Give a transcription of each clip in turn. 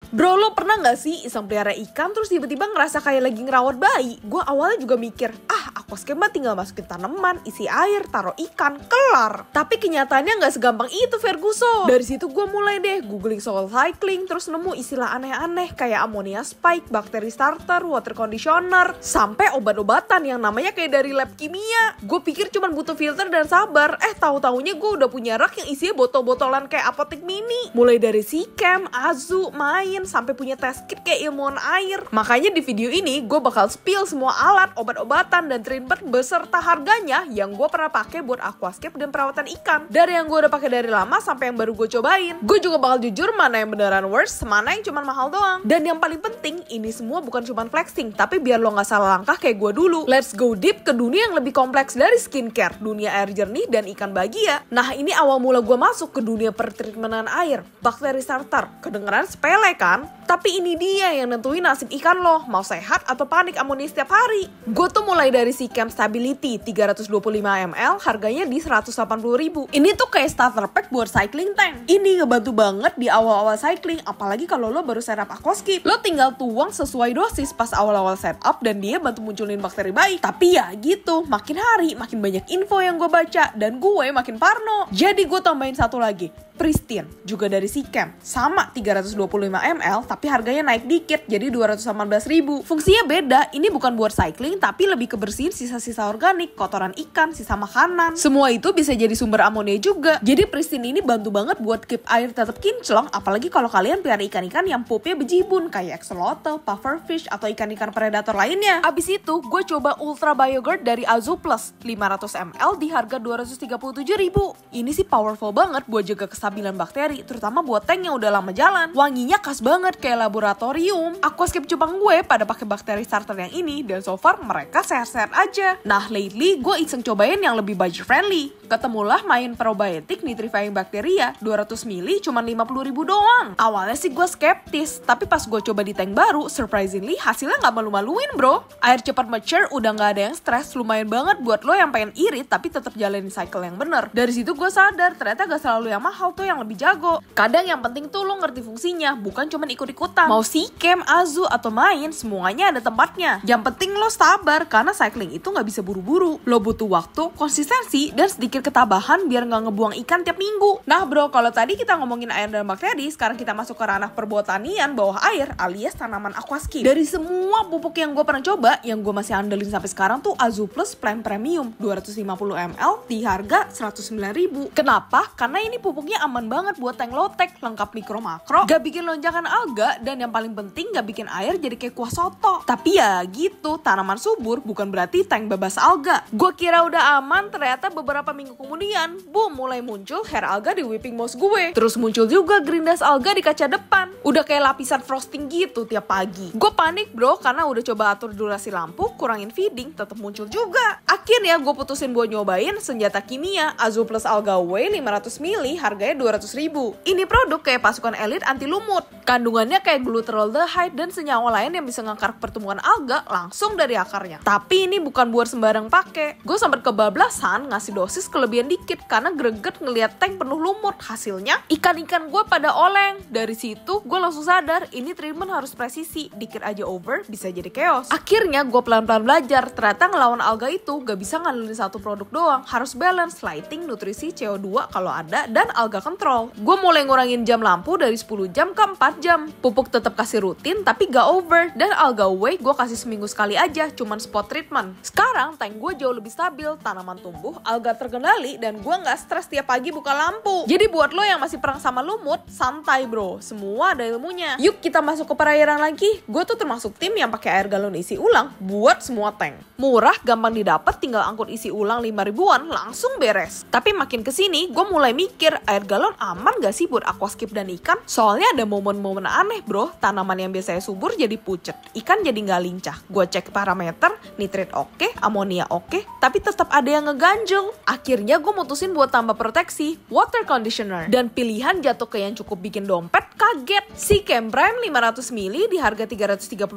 Bro, lo pernah gak sih iseng pelihara ikan terus tiba-tiba ngerasa kayak lagi ngerawat bayi? Gue awalnya juga mikir, aquascape mah tinggal masukin tanaman, isi air, taruh ikan, kelar. Tapi kenyataannya gak segampang itu, Ferguson. Dari situ gue mulai deh googling soil cycling, terus nemu istilah aneh-aneh kayak ammonia spike, bakteri starter, water conditioner, sampai obat-obatan yang namanya kayak dari lab kimia. Gue pikir cuma butuh filter dan sabar. Tahu-taunya gue udah punya rak yang isinya botol-botolan kayak apotek mini. Mulai dari SeaChem, Azu, Main, sampai punya test kit kayak ilmuwan air. Makanya di video ini gue bakal spill semua alat, obat-obatan, dan treatment beserta harganya yang gue pernah pakai buat aquascape dan perawatan ikan. Dari yang gue udah pakai dari lama sampai yang baru gue cobain. Gue juga bakal jujur mana yang beneran worst, mana yang cuma mahal doang. Dan yang paling penting, ini semua bukan cuma flexing, tapi biar lo gak salah langkah kayak gue dulu. Let's go deep ke dunia yang lebih kompleks dari skincare, dunia air jernih dan ikan bahagia. Nah, ini awal mula gue masuk ke dunia pertreatmentan air. Bakteri starter, kedengeran sepele kan? Tapi ini dia yang nentuin nasib ikan lo, mau sehat atau panik amonia setiap hari. Gue tuh mulai dari SeaChem Stability 325 ml, harganya di 180.000. Ini tuh kayak starter pack buat cycling tank. Ini ngebantu banget di awal-awal cycling, apalagi kalau lo baru setup aquascape. Lo tinggal tuang sesuai dosis pas awal-awal setup dan dia bantu munculin bakteri baik. Tapi ya gitu, makin hari makin banyak info yang gue baca dan gue makin parno. Jadi gue tambahin satu lagi, Pristine, juga dari SeaChem, sama 325 ml, tapi harganya naik dikit, jadi 218.000. Fungsinya beda, ini bukan buat cycling, tapi lebih kebersihin sisa-sisa organik, kotoran ikan, sisa makanan. Semua itu bisa jadi sumber amonia juga. Jadi Pristine ini bantu banget buat keep air tetap kinclong, apalagi kalau kalian pelihara ikan-ikan yang pupnya bejibun, kayak axolotl, pufferfish, atau ikan-ikan predator lainnya. Abis itu, gue coba Ultra BioGuard dari Azu Plus, 500 ml di harga 237.000. Ini sih powerful banget buat jaga kestabilan bakteri, terutama buat tank yang udah lama jalan. Wanginya khas banget kayak laboratorium. Aquascape Jepang gue pada pakai bakteri starter yang ini dan so far mereka sehat-sehat aja. Nah, lately gue iseng cobain yang lebih budget friendly. Ketemulah Main Probiotic Nitrifying Bacteria 200 ml cuma 50.000 doang. Awalnya sih gue skeptis, tapi pas gue coba di tank baru, surprisingly hasilnya nggak malu-maluin bro. Air cepat mature, udah nggak ada yang stres, lumayan banget buat lo yang pengen irit tapi tetap jalanin cycle yang bener. Dari situ gue sadar ternyata gak selalu yang mahal tuh yang lebih jago. Kadang yang penting tuh lo ngerti fungsinya, bukan cuma ikut-ikutan. Mau SeaChem, Azu, atau Main, semuanya ada tempatnya. Yang penting lo sabar, karena cycling itu nggak bisa buru-buru. Lo butuh waktu, konsistensi, dan sedikit ketabahan biar nggak ngebuang ikan tiap minggu. Nah bro, kalau tadi kita ngomongin air dan bakteri, sekarang kita masuk ke ranah perbotanian bawah air alias tanaman aquascape. Dari semua pupuk yang gue pernah coba, yang gue masih andelin sampai sekarang tuh Azu Plus Plant Premium 250 ml di harga 109.000. Kenapa? Karena ini pupuknya aman banget buat tank low-tech, lengkap mikro makro, gak bikin lonjakan alga, dan yang paling penting gak bikin air jadi kayak kuah soto. Tapi ya gitu, tanaman subur bukan berarti tank bebas alga. Gue kira udah aman, ternyata beberapa minggu kemudian, boom, mulai muncul hair alga di whipping mouse gue. Terus muncul juga green dust alga di kaca depan. Udah kayak lapisan frosting gitu tiap pagi. Gue panik bro, karena udah coba atur durasi lampu, kurangin feeding, tetap muncul juga. Akhirnya gue putusin buat nyobain senjata kimia Azu Plus Alga Whey 500 ml, harganya 200.000. Ini produk kayak pasukan elit anti lumut. Kandungannya kayak glutaraldehyde dan senyawa lain yang bisa ngangkar pertumbuhan alga langsung dari akarnya. Tapi ini bukan buat sembarang pakai. Gue sempat kebablasan ngasih dosis kelebihan dikit karena greget ngeliat tank penuh lumut. Hasilnya ikan-ikan gue pada oleng. Dari situ gue langsung sadar ini treatment harus presisi. Dikit aja over bisa jadi chaos. Akhirnya gue pelan-pelan belajar. Ternyata ngelawan alga itu gak bisa ngandelin satu produk doang. Harus balance lighting, nutrisi, CO2 kalau ada, dan alga control. Gue mulai ngurangin jam lampu dari 10 jam ke 4 jam. Pupuk tetap kasih rutin tapi gak over. Dan alga whey gue kasih seminggu sekali aja, cuman spot treatment. Sekarang tank gue jauh lebih stabil, tanaman tumbuh, alga terkendali, dan gue gak stres tiap pagi buka lampu. Jadi buat lo yang masih perang sama lumut, santai bro, semua ada ilmunya. Yuk kita masuk ke perairan lagi. Gue tuh termasuk tim yang pakai air galon isi ulang buat semua tank. Murah, gampang didapat, tinggal angkut isi ulang 5 ribuan, langsung beres. Tapi makin kesini, gue mulai mikir air galon aman gak sih buat aquascape dan ikan? Soalnya ada momen-momen aneh bro, tanaman yang biasanya subur jadi pucet, ikan jadi nggak lincah. Gue cek parameter, nitrit oke, amonia oke, tapi tetap ada yang ngeganjel. Akhirnya gue mutusin buat tambah proteksi, water conditioner, dan pilihan jatuh ke yang cukup bikin dompet kaget. SeaChem Prime 500 ml di harga 330.000.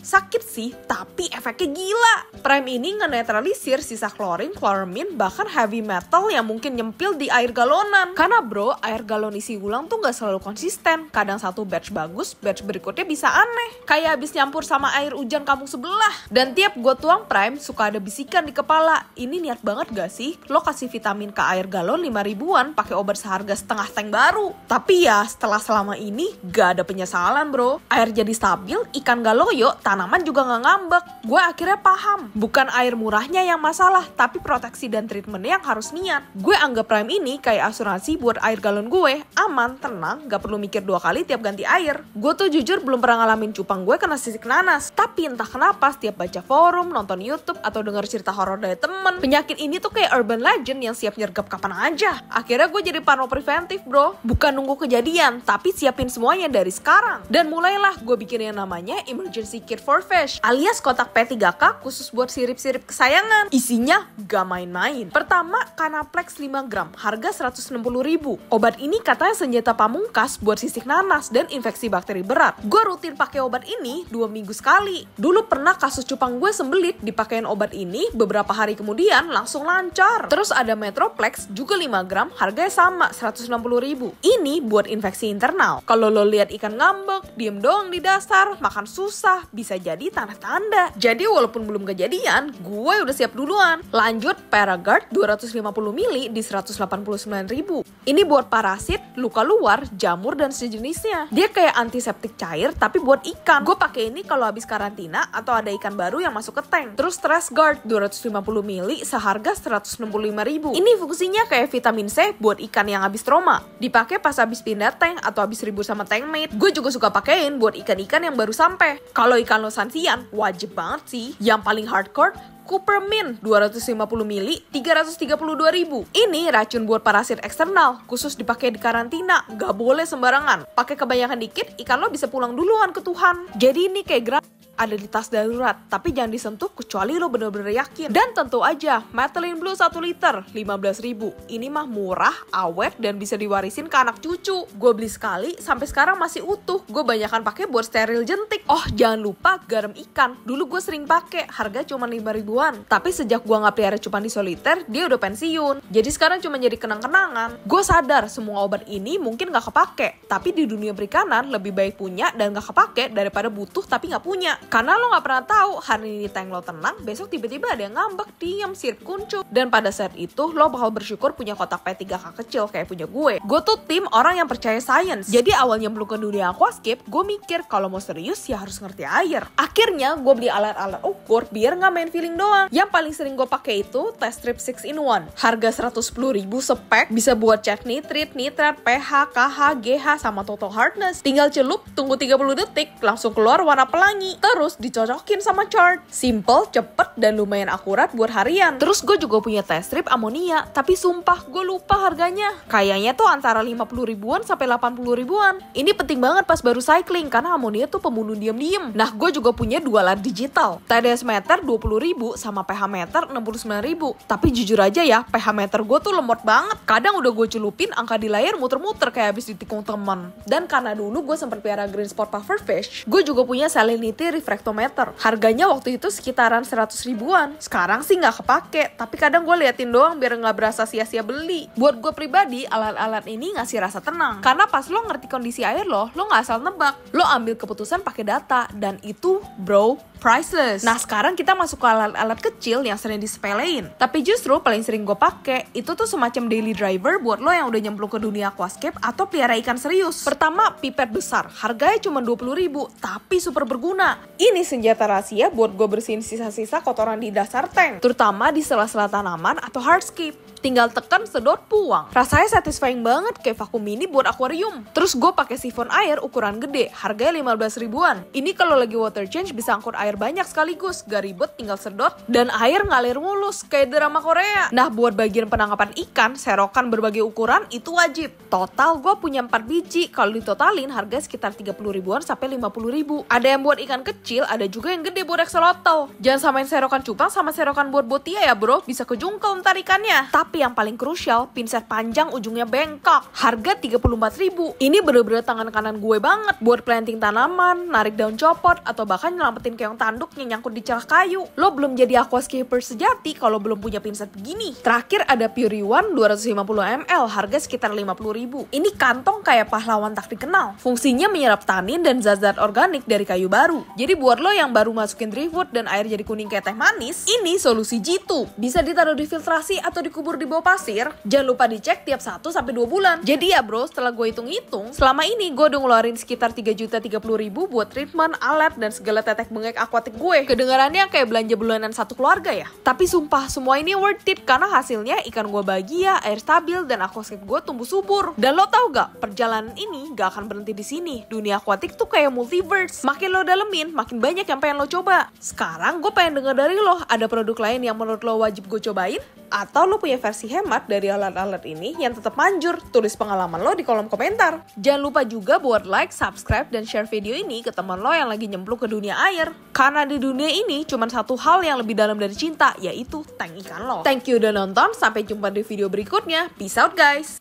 Sakit sih, tapi efeknya gila. Prime ini ngenetralisir sisa klorin, chloramine, bahkan heavy metal yang mungkin nyempil di air galonan. Karena bro, air galon isi ulang tuh gak selalu konsisten. Kadang satu batch bagus, batch berikutnya bisa aneh. Kayak habis nyampur sama air hujan kampung sebelah. Dan tiap gue tuang Prime, suka ada bisikan di kepala. Ini niat banget gak sih? Lo kasih vitamin ke air galon 5 ribuan, pakai obat seharga setengah tank baru. Tapi ya, setelah selama ini, gak ada penyesalan bro. Air jadi stabil, ikan gak loyo, tanaman juga gak ngambek. Gue akhirnya paham, bukan air murahnya yang masalah, tapi proteksi dan treatmentnya yang harus niat. Gue anggap Prime ini kayak asuransi buat air galon gue. Aman, tenang, gak perlu mikir 2 kali tiap ganti air. Gue tuh jujur belum pernah ngalamin cupang gue kena sisik nanas. Tapi entah kenapa setiap baca forum, nonton YouTube, atau denger cerita horor dari temen, penyakit ini tuh kayak urban legend yang siap nyergap kapan aja. Akhirnya gue jadi parno preventif bro. Bukan nunggu kejadian, tapi siapin semuanya dari sekarang. Dan mulailah gue bikin yang namanya Emergency Kit for Fish, alias kotak P3K khusus buat sirip-sirip kesayangan. Isinya gak main-main. Pertama, Canaplex 5 gram, harga 160 ribu. Obat ini katanya senjata pamungkas buat sisik nanas dan infeksi bakteri berat. Gue rutin pakai obat ini 2 minggu sekali. Dulu pernah kasus cupang gue sembelit, dipakein obat ini, beberapa hari kemudian langsung lancar. Terus ada Metroplex, juga 5 gram, harganya sama, 160 ribu. Ini buat infeksi internal. Kalau lo lihat ikan ngambek, diem doang di dasar, makan susah, bisa jadi tanda-tanda. Jadi walaupun belum kejadian, gue udah siap duluan. Lanjut, Paragard 250 ml di 189 ribu. Ini buat parasit, luka luar, jamur, dan sejenisnya. Dia kayak antiseptik cair, tapi buat ikan. Gue pakai ini kalau habis karantina atau ada ikan baru yang masuk ke tank. Terus Stress Guard 250 ml seharga 165 ribu. Ini fungsinya kayak vitamin C buat ikan yang habis trauma. Dipakai pas habis pindah tank atau habis ribut sama tankmate. Gue juga suka pakein buat ikan-ikan yang baru sampai. Kalau ikan lo sansian, wajib banget sih. Yang paling hardcore, Coopermint 250 ml 332 ribu. Ini racun buat parasit eksternal, khusus dipakai di karantina, gak boleh sembarangan. Pakai kebanyakan dikit, ikan lo bisa pulang duluan ke Tuhan. Jadi ini kayak ada di tas darurat, tapi jangan disentuh kecuali lo bener-bener yakin. Dan tentu aja, Methylene Blue 1 liter, 15 ribu. Ini mah murah, awet, dan bisa diwarisin ke anak cucu. Gue beli sekali, sampai sekarang masih utuh. Gue banyakan pakai buat steril jentik. Oh, jangan lupa garam ikan. Dulu gue sering pakai, harga cuma 5 ribuan. Tapi sejak gue gak pelihara cupang di soliter, dia udah pensiun. Jadi sekarang cuma jadi kenang-kenangan. Gue sadar, semua obat ini mungkin gak kepake. Tapi di dunia perikanan, lebih baik punya dan gak kepake daripada butuh tapi gak punya. Karena lo gak pernah tahu, hari ini tank lo tenang, besok tiba-tiba ada yang ngambek, diam, sirip kuncup. Dan pada saat itu, lo bakal bersyukur punya kotak P3K kecil kayak punya gue. Gue tuh tim orang yang percaya science. Jadi awalnya belum ke dunia aquascape, gue mikir kalau mau serius ya harus ngerti air. Akhirnya gue beli alat-alat ukur biar gak main feeling doang. Yang paling sering gue pakai itu Test Strip 6-in-1. Harga 110 ribu spek, bisa buat cek nitrit, nitrat, pH, KH, GH, sama total hardness. Tinggal celup, tunggu 30 detik, langsung keluar warna pelangi. Terus dicocokin sama chart. Simple, cepet, dan lumayan akurat buat harian. Terus gue juga punya test strip amonia, tapi sumpah gue lupa harganya. Kayaknya tuh antara 50 ribuan sampai 80 ribuan. Ini penting banget pas baru cycling, karena amonia tuh pembunuh diam-diam. Nah, gue juga punya 2 alat digital. TDS meter 20 ribu sama pH meter 69 ribu. Tapi jujur aja ya, pH meter gue tuh lemot banget. Kadang udah gue celupin, angka di layar muter-muter kayak habis ditikung teman. Dan karena dulu gue sempat pelihara green spot pufferfish, gue juga punya salinity refractometer. Harganya waktu itu sekitaran 100 ribuan. Sekarang sih nggak kepake, tapi kadang gue liatin doang biar nggak berasa sia-sia beli. Buat gue pribadi, alat-alat ini ngasih rasa tenang. Karena pas lo ngerti kondisi air lo nggak asal nebak. Lo ambil keputusan pakai data, dan itu, bro, priceless. Nah, sekarang kita masuk ke alat-alat kecil yang sering disepelein. Tapi justru paling sering gue pakai itu tuh semacam daily driver buat lo yang udah nyemplung ke dunia aquascape atau pelihara ikan serius. Pertama, pipet besar. Harganya cuma 20 ribu, tapi super berguna. Ini senjata rahasia buat gue bersihin sisa-sisa kotoran di dasar tank, terutama di sela-sela tanaman atau hardscape. Tinggal tekan, sedot, buang. Rasanya satisfying banget kayak vakum mini buat akuarium. Terus gue pakai sifon air ukuran gede, harganya 15 ribuan. Ini kalau lagi water change bisa angkut air banyak sekaligus, gak ribet, tinggal sedot, dan air ngalir mulus kayak drama Korea. Nah, buat bagian penangkapan ikan, serokan berbagai ukuran itu wajib. Total gue punya 4 biji, kalau ditotalin harga sekitar 30 ribuan sampai 50 ribu. Ada yang buat ikan kecil, ada juga yang gede buat axolotl. Jangan samain serokan cupang sama serokan buat botia ya bro, bisa kejungkel ntar ikannya. Tapi Tapi yang paling krusial, pinset panjang ujungnya bengkok. Harga 34.000. Ini bener-bener tangan kanan gue banget buat planting tanaman, narik daun copot, atau bahkan nyelamatin keong tanduk yang nyangkut di celah kayu. Lo belum jadi aquascaper sejati kalau belum punya pinset begini. Terakhir ada Pure One 250 ml, harga sekitar 50.000. Ini kantong kayak pahlawan tak dikenal. Fungsinya menyerap tanin dan zat-zat organik dari kayu baru. Jadi buat lo yang baru masukin driftwood dan air jadi kuning kayak teh manis, ini solusi jitu. Bisa ditaruh di filtrasi atau dikubur di bawah pasir. Jangan lupa dicek tiap 1-2 bulan. Jadi ya bro, setelah gue hitung-hitung, selama ini gue udah ngeluarin sekitar 3.030.000 buat treatment, alat, dan segala tetek bengek akuatik gue. Kedengarannya kayak belanja bulanan satu keluarga ya. Tapi sumpah, semua ini worth it karena hasilnya ikan gue bahagia, air stabil, dan aquascape gue tumbuh subur. Dan lo tau gak, perjalanan ini gak akan berhenti di sini. Dunia akuatik tuh kayak multiverse. Makin lo dalemin, makin banyak yang pengen lo coba. Sekarang gue pengen denger dari lo, ada produk lain yang menurut lo wajib gue cobain? Atau lo punya versi hemat dari alat-alat ini yang tetap manjur? Tulis pengalaman lo di kolom komentar. Jangan lupa juga buat like, subscribe, dan share video ini ke teman lo yang lagi nyemplung ke dunia air. Karena di dunia ini cuma satu hal yang lebih dalam dari cinta, yaitu tank ikan lo. Thank you udah nonton, sampai jumpa di video berikutnya. Peace out guys!